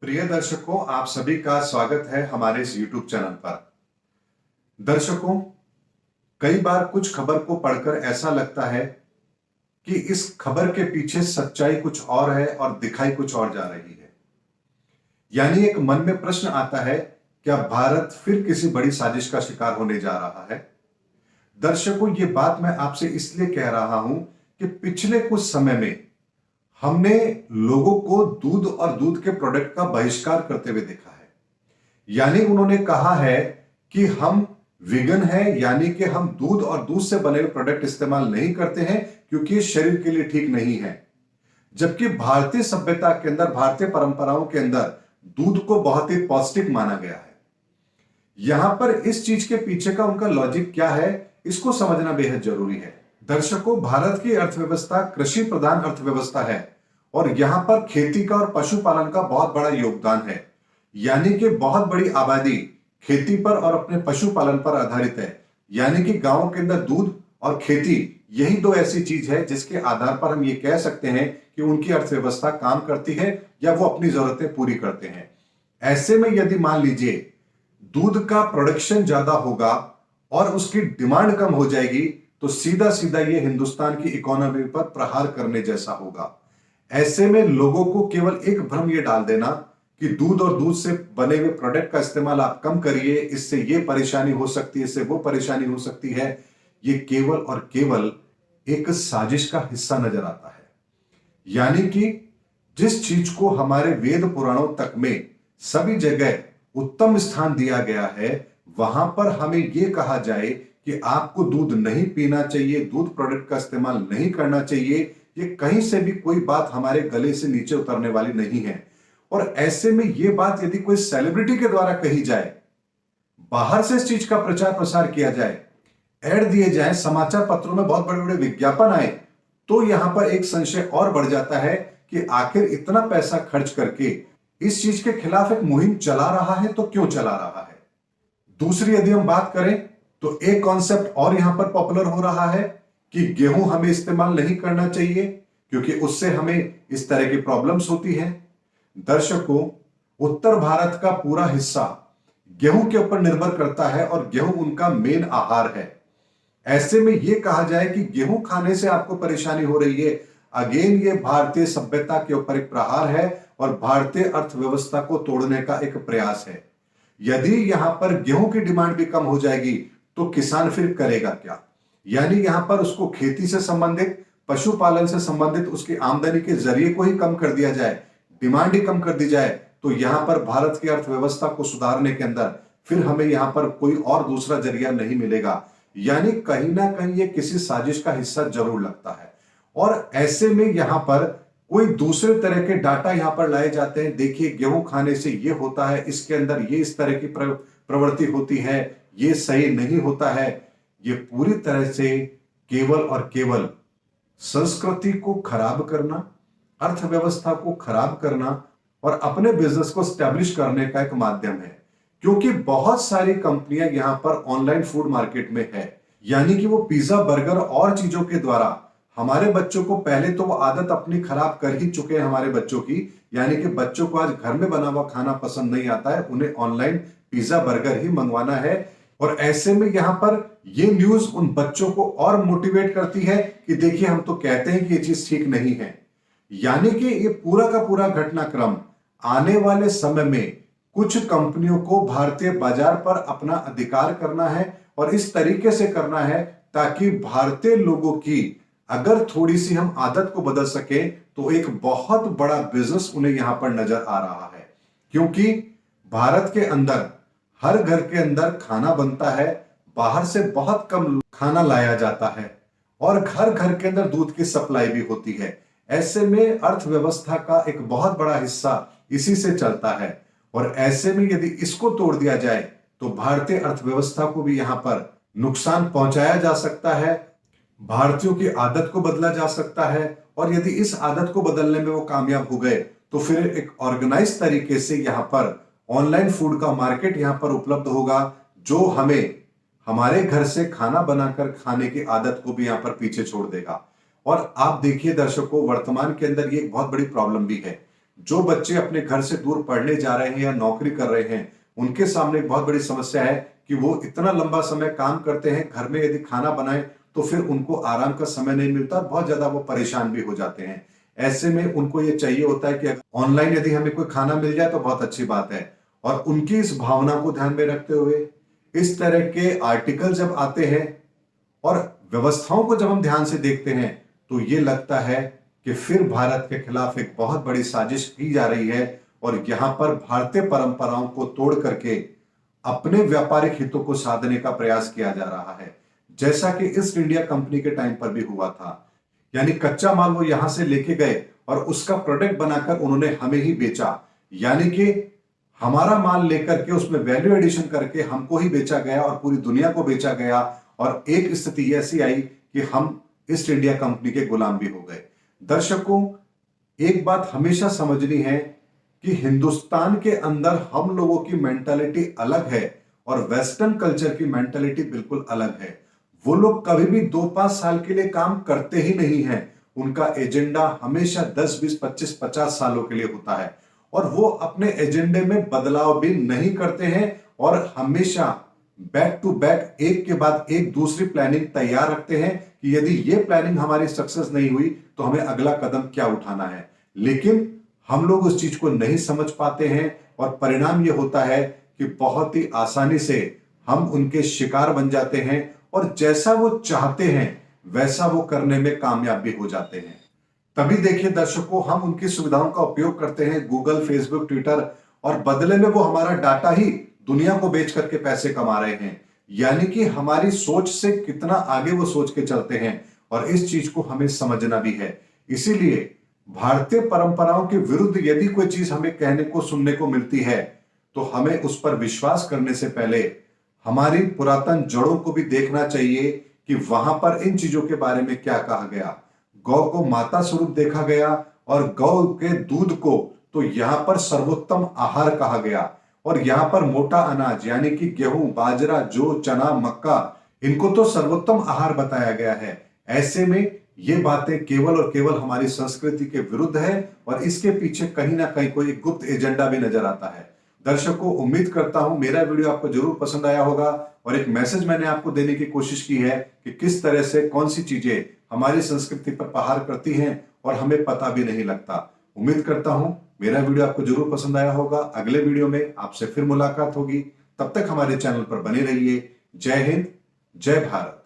प्रिय दर्शकों, आप सभी का स्वागत है हमारे इस YouTube चैनल पर। दर्शकों, कई बार कुछ खबर को पढ़कर ऐसा लगता है कि इस खबर के पीछे सच्चाई कुछ और है और दिखाई कुछ और जा रही है। यानी एक मन में प्रश्न आता है, क्या भारत फिर किसी बड़ी साजिश का शिकार होने जा रहा है? दर्शकों, ये बात मैं आपसे इसलिए कह रहा हूं कि पिछले कुछ समय में हमने लोगों को दूध और दूध के प्रोडक्ट का बहिष्कार करते हुए देखा है। यानी उन्होंने कहा है कि हम विगन है, यानी कि हम दूध और दूध से बने हुए प्रोडक्ट इस्तेमाल नहीं करते हैं क्योंकि ये शरीर के लिए ठीक नहीं है। जबकि भारतीय सभ्यता के अंदर, भारतीय परंपराओं के अंदर दूध को बहुत ही पौष्टिक माना गया है। यहां पर इस चीज के पीछे का उनका लॉजिक क्या है, इसको समझना बेहद जरूरी है। दर्शकों, भारत की अर्थव्यवस्था कृषि प्रधान अर्थव्यवस्था है और यहां पर खेती का और पशुपालन का बहुत बड़ा योगदान है। यानी कि बहुत बड़ी आबादी खेती पर और अपने पशुपालन पर आधारित है। यानी कि गांवों के अंदर दूध और खेती, यही दो ऐसी चीज है जिसके आधार पर हम ये कह सकते हैं कि उनकी अर्थव्यवस्था काम करती है या वो अपनी जरूरतें पूरी करते हैं। ऐसे में यदि मान लीजिए दूध का प्रोडक्शन ज्यादा होगा और उसकी डिमांड कम हो जाएगी, तो सीधा सीधा ये हिंदुस्तान की इकोनॉमी पर प्रहार करने जैसा होगा। ऐसे में लोगों को केवल एक भ्रम ये डाल देना कि दूध और दूध से बने हुए प्रोडक्ट का इस्तेमाल आप कम करिए, इससे ये परेशानी हो सकती है, इससे वो परेशानी हो सकती है, ये केवल और केवल एक साजिश का हिस्सा नजर आता है। यानी कि जिस चीज को हमारे वेद पुराणों तक में सभी जगह उत्तम स्थान दिया गया है, वहां पर हमें यह कहा जाए कि आपको दूध नहीं पीना चाहिए, दूध प्रोडक्ट का इस्तेमाल नहीं करना चाहिए, ये कहीं से भी कोई बात हमारे गले से नीचे उतरने वाली नहीं है। और ऐसे में यह बात यदि कोई सेलिब्रिटी के द्वारा कही जाए, बाहर से इस चीज का प्रचार प्रसार किया जाए, ऐड दिए जाए, समाचार पत्रों में बहुत बड़े बड़े विज्ञापन आए, तो यहां पर एक संशय और बढ़ जाता है कि आखिर इतना पैसा खर्च करके इस चीज के खिलाफ एक मुहिम चला रहा है तो क्यों चला रहा है। दूसरी यदि हम बात करें तो एक कॉन्सेप्ट और यहां पर पॉपुलर हो रहा है कि गेहूं हमें इस्तेमाल नहीं करना चाहिए क्योंकि उससे हमें इस तरह की प्रॉब्लम्स होती हैं। दर्शकों, उत्तर भारत का पूरा हिस्सा गेहूं के ऊपर निर्भर करता है और गेहूं उनका मेन आहार है। ऐसे में यह कहा जाए कि गेहूं खाने से आपको परेशानी हो रही है, अगेन ये भारतीय सभ्यता के ऊपर एक प्रहार है और भारतीय अर्थव्यवस्था को तोड़ने का एक प्रयास है। यदि यहां पर गेहूं की डिमांड भी कम हो जाएगी तो किसान फिर करेगा क्या? यानी यहां पर उसको खेती से संबंधित, पशुपालन से संबंधित उसकी आमदनी के जरिए को ही कम कर दिया जाए, डिमांड ही कम कर दी जाए, तो यहां पर भारत की अर्थव्यवस्था को सुधारने के अंदर फिर हमें यहां पर कोई और दूसरा जरिया नहीं मिलेगा। यानी कहीं ना कहीं ये किसी साजिश का हिस्सा जरूर लगता है। और ऐसे में यहां पर कोई दूसरे तरह के डाटा यहां पर लाए जाते हैं, देखिए गेहूं खाने से ये होता है, इसके अंदर ये इस तरह की प्रवृत्ति होती है, ये सही नहीं होता है। ये पूरी तरह से केवल और केवल संस्कृति को खराब करना, अर्थव्यवस्था को खराब करना और अपने बिजनेस को स्टैब्लिश करने का एक माध्यम है। क्योंकि बहुत सारी कंपनियां यहां पर ऑनलाइन फूड मार्केट में है। यानी कि वो पिज्जा, बर्गर और चीजों के द्वारा हमारे बच्चों को, पहले तो वो आदत अपनी खराब कर ही चुके हैं हमारे बच्चों की। यानी कि बच्चों को आज घर में बना हुआ खाना पसंद नहीं आता है, उन्हें ऑनलाइन पिज्जा बर्गर ही मंगवाना है। और ऐसे में यहां पर ये न्यूज उन बच्चों को और मोटिवेट करती है कि देखिए हम तो कहते हैं कि ये चीज ठीक नहीं है। यानी कि ये पूरा का पूरा घटनाक्रम आने वाले समय में कुछ कंपनियों को भारतीय बाजार पर अपना अधिकार करना है और इस तरीके से करना है ताकि भारतीय लोगों की अगर थोड़ी सी हम आदत को बदल सके तो एक बहुत बड़ा बिजनेस उन्हें यहां पर नजर आ रहा है। क्योंकि भारत के अंदर हर घर के अंदर खाना बनता है, बाहर से बहुत कम खाना लाया जाता है और घर घर के अंदर दूध की सप्लाई भी होती है। ऐसे में अर्थव्यवस्था का एक बहुत बड़ा हिस्सा इसी से चलता है और ऐसे में यदि इसको तोड़ दिया जाए तो भारतीय अर्थव्यवस्था को भी यहां पर नुकसान पहुंचाया जा सकता है, भारतीयों की आदत को बदला जा सकता है। और यदि इस आदत को बदलने में वो कामयाब हो गए तो फिर एक ऑर्गेनाइज तरीके से यहां पर ऑनलाइन फूड का मार्केट यहां पर उपलब्ध होगा, जो हमें हमारे घर से खाना बनाकर खाने की आदत को भी यहां पर पीछे छोड़ देगा। और आप देखिए दर्शकों, वर्तमान के अंदर ये एक बहुत बड़ी प्रॉब्लम भी है। जो बच्चे अपने घर से दूर पढ़ने जा रहे हैं या नौकरी कर रहे हैं, उनके सामने एक बहुत बड़ी समस्या है कि वो इतना लंबा समय काम करते हैं, घर में यदि खाना बनाए तो फिर उनको आराम का समय नहीं मिलता, बहुत ज्यादा वो परेशान भी हो जाते हैं। ऐसे में उनको ये चाहिए होता है कि ऑनलाइन यदि हमें कोई खाना मिल जाए तो बहुत अच्छी बात है। और उनकी इस भावना को ध्यान में रखते हुए इस तरह के आर्टिकल जब आते हैं और व्यवस्थाओं को जब हम ध्यान से देखते हैं तो ये लगता है कि फिर भारत के खिलाफ एक बहुत बड़ी साजिश की जा रही है और यहां पर भारतीय परंपराओं को तोड़ करके अपने व्यापारिक हितों को साधने का प्रयास किया जा रहा है, जैसा कि ईस्ट इंडिया कंपनी के टाइम पर भी हुआ था। यानी कच्चा माल वो यहां से लेके गए और उसका प्रोडक्ट बनाकर उन्होंने हमें ही बेचा, यानी कि हमारा माल लेकर के उसमें वैल्यू एडिशन करके हमको ही बेचा गया और पूरी दुनिया को बेचा गया। और एक स्थिति ऐसी आई कि हम ईस्ट इंडिया कंपनी के गुलाम भी हो गए। दर्शकों, एक बात हमेशा समझनी है कि हिंदुस्तान के अंदर हम लोगों की मेंटालिटी अलग है और वेस्टर्न कल्चर की मेंटालिटी बिल्कुल अलग है। वो लोग कभी भी 2-5 साल के लिए काम करते ही नहीं है, उनका एजेंडा हमेशा 10, 20, 25, 50 सालों के लिए होता है और वो अपने एजेंडे में बदलाव भी नहीं करते हैं और हमेशा बैक टू बैक एक के बाद एक दूसरी प्लानिंग तैयार रखते हैं कि यदि ये प्लानिंग हमारी सक्सेस नहीं हुई तो हमें अगला कदम क्या उठाना है। लेकिन हम लोग उस चीज को नहीं समझ पाते हैं और परिणाम यह होता है कि बहुत ही आसानी से हम उनके शिकार बन जाते हैं और जैसा वो चाहते हैं वैसा वो करने में कामयाब भी हो जाते हैं। तभी देखिए दर्शकों, हम उनकी सुविधाओं का उपयोग करते हैं, गूगल, फेसबुक, ट्विटर, और बदले में वो हमारा डाटा ही दुनिया को बेच करके पैसे कमा रहे हैं। यानी कि हमारी सोच से कितना आगे वो सोच के चलते हैं और इस चीज को हमें समझना भी है। इसीलिए भारतीय परंपराओं के विरुद्ध यदि कोई चीज हमें कहने को सुनने को मिलती है तो हमें उस पर विश्वास करने से पहले हमारी पुरातन जड़ों को भी देखना चाहिए कि वहां पर इन चीजों के बारे में क्या कहा गया। गौ को माता स्वरूप देखा गया और गौ के दूध को तो यहां पर सर्वोत्तम आहार कहा गया और यहां पर मोटा अनाज यानी कि गेहूं, बाजरा, जौ, चना, मक्का, इनको तो सर्वोत्तम आहार बताया गया है। ऐसे में ये बातें केवल और केवल हमारी संस्कृति के विरुद्ध है और इसके पीछे कहीं ना कहीं कोई गुप्त एजेंडा भी नजर आता है। दर्शकों, उम्मीद करता हूं मेरा वीडियो आपको जरूर पसंद आया होगा और एक मैसेज मैंने आपको देने की कोशिश की है कि किस तरह से कौन सी चीजें हमारी संस्कृति पर प्रहार करती हैं और हमें पता भी नहीं लगता। उम्मीद करता हूं मेरा वीडियो आपको जरूर पसंद आया होगा। अगले वीडियो में आपसे फिर मुलाकात होगी, तब तक हमारे चैनल पर बने रहिए। जय हिंद, जय भारत।